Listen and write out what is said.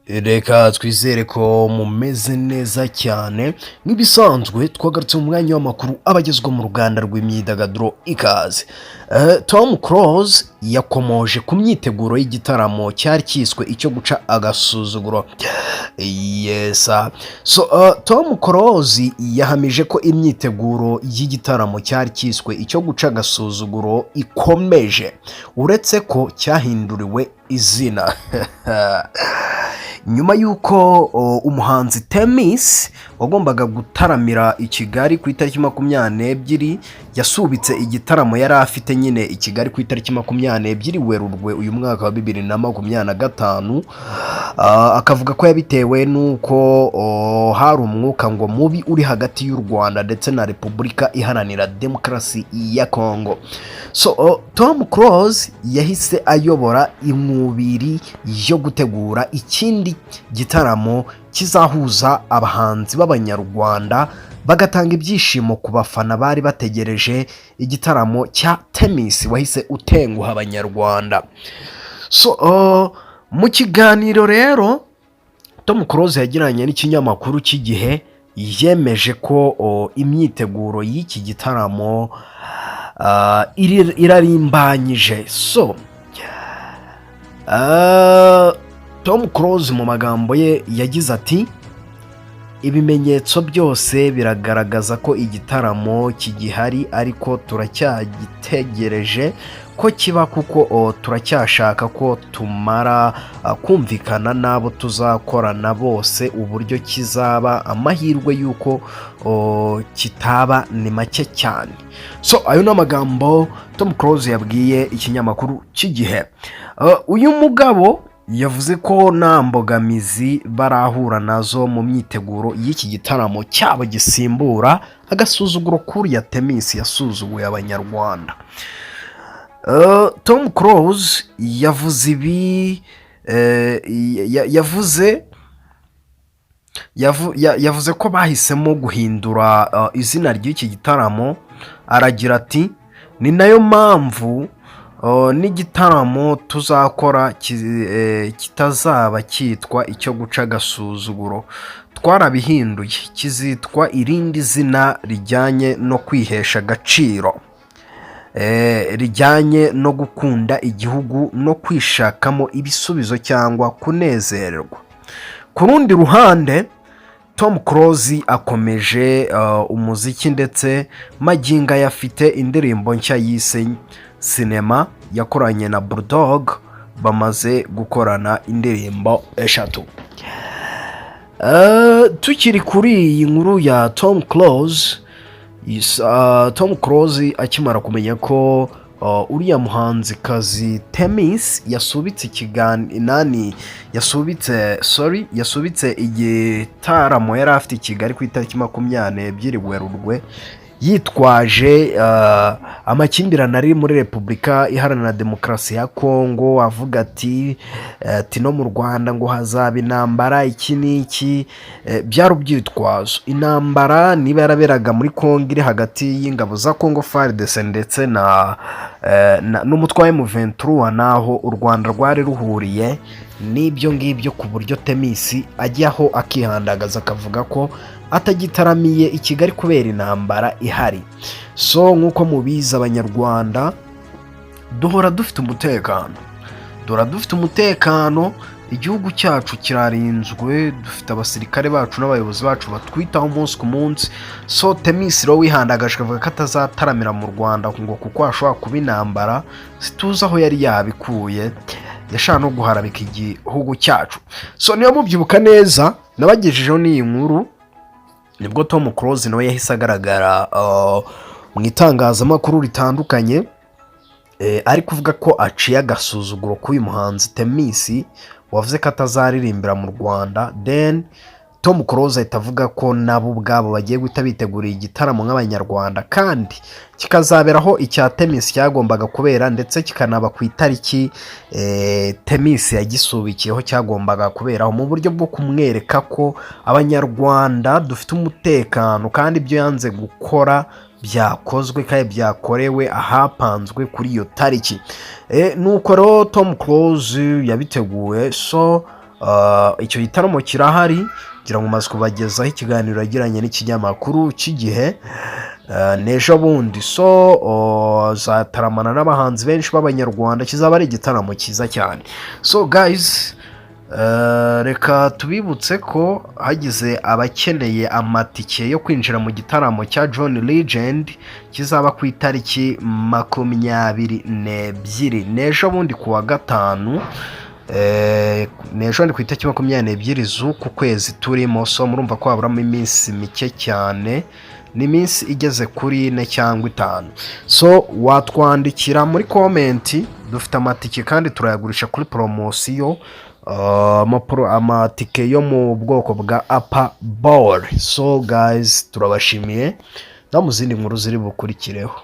Reka twizere ko mumeze neza cyane nk'ibisanzwe twagarutse mu mwanya w'amakuru abagezwa mu ruganda rw'imyidagaduro ikaze. Tom Close yakomoje ku myiteguro y'igitaramo cyari cyiswe icyo guca agasuzuguro. Tom Close yahamije ko imyiteguro y'igitaramo cyari cyiswe icyo guca agasuzuguro ikomeje uretse ko cyahinduriwe izina. Nyuma y'uko umuhanzi Temis wagombaga gutaramira i Kigali ku itariki 22 yasubitse igitaramo yari afite nyine i Kigali ku itariki 22 Werurwe uyu mwaka wa 2025, akavuga ko yabitewe nuko hari umwuka ngo mubi uri hagati y'u Rwanda ndetse na Repubulika Iharanira Demokarasi ya Kongo. Tom Close yahise ayobora inkubiri yo gutegura ikindi gitaramo kizahuza abahanzi b'abanyarwanda bagatanga ibyishimo ku bafana bari bategereje igitaramo cya Temis wahise utenguha abanyarwanda. Mu kiganiro rero Tom Close yagiranye n'ikinyamakuru cy'Igihe yemeje ko imyiteguro y'iki gitaramo irarimbanyije. Tom Close mu magambo ye yagize ati ibimenyetso byose biragaragaza ko igitaramo kigihari ariko turacyagitegereje ko kiba kuko turacyashaka ko tumara kumvikana n'abo tuzakorana bose uburyo kizaba amahirwe y'uko kitaba ni make cyane. Ayo ni amagambo Tom Close yabwiye ikinyamakuru cy'Igihe. Uyu mugabo yavuze ko nta mbogamizi barahura nazo mu myiteguro y'iki gitaramo cyabo gisimbura agasuzuguro kuriya Temis yasuzuguye abanyarwanda. Tom Close yavuze ibi yavuze ko bahisemo guhindura izina ry'iki gitaramo. Aragira ati ni nayo mpamvu n'igitaramo tuzakora kitazaba cyitwa icyo guca agasuzuguro, twarabihinduye kizitwa irindi zina rijyanye no kwihesha agaciro, rijyanye no gukunda igihugu no kwishakamo ibisubizo cyangwa kunezerwa. Ku rundi ruhande Tom Close akomeje umuziki ndetse magingo yafite indirimbo nshya yise Sinema yakoranye na Bulldog, bamaze gukorana indirimbo 3. Tukiri kuri iyi nkuru ya Tom Close, Tom Close akimara kumenya ko uriya muhanzikazi Temis yasubitse igitaramo yari afite i Kigali ku itariki 22 Werurwe yitwaje amakimbirane ari muri Repubulika Iharanira Demokarasi ya Kongo, avuga ati no mu Rwanda ngo hazaba intambara iki n'iki. Byari ubyitwazo. Intambara niba yaraberaga muri Kongo iri hagati y'ingabo za Kongo FARDC ndetse n'umutwe wa M23 naho u Rwanda rwari ruhuriye n'ibyo ngibyo, ku buryo Temis ajyaho akihandagaza akavuga ko atagitaramiye i Kigali kubera intambara ihari. Nk'uko mubizi abanyarwanda duhora dufite umutekano, igihugu cyacu kirarinzwe, dufite abasirikare bacu n'abayobozi bacu batwitaho umunsi ku munsi. Temis rero wihandagaje akavuga ko atazataramira mu Rwanda ngo kuko hashobora kuba intambara, situzi aho yari yabikuye, yashaka no guharabika igihugu cyacu. Niba mubyibuka neza nabagejejeho n'iyi nkuru nibwo Tom Close nawe yahise agaragara mu itangazamakuru ritandukanye ari kuvuga ko aciye agasuzuguro k'uyu muhanzi Temis wavuze ko atazaririmbira mu Rwanda. Then Tom Close ahita avuga ko nabo ubwabo bagiye guhita biteguriye igitaramo nk'abanyarwanda kandi kikazaberaho icya Temis cyagombaga kubera, ndetse kikanaba ku itariki Temis yagisubikiyeho cyagombaga kuberaho, mu buryo bwo kumwereka ko abanyarwanda dufite umutekano kandi ibyo yanze gukora byakozwe kandi byakorewe ahapanzwe kuri iyo tariki. Nuko rero Tom Close yabiteguye. icyo gitaramo kirahari ngira ngo maze kubagezaho ikiganiro yagiranye n'ikinyamakuru cy'igihe n'ejo bundi. So zataramana n'abahanzi benshi b'abanyarwanda, kizaba ari igitaramo cyiza cyane. So guys, reka tubibutse ko hagize abakeneye amatike yo kwinjira mu gitaramo cya John Legend kizaba ku itariki 22 n'ejo bundi ku wa gatanu, n'ejo ndi ku itariki 22 z'uku kwezi turimo. So murumva ko haburamo iminsi mike cyane, ni iminsi igeze kuri 4 cyangwa 5. So watwandikira muri komenti, dufite amatike kandi turayagurisha kuri promosiyo, amatike yo mu bwoko bwa atababarira. So guys, turabashimiye, no mu zindi nkuru ziri bukurikireho.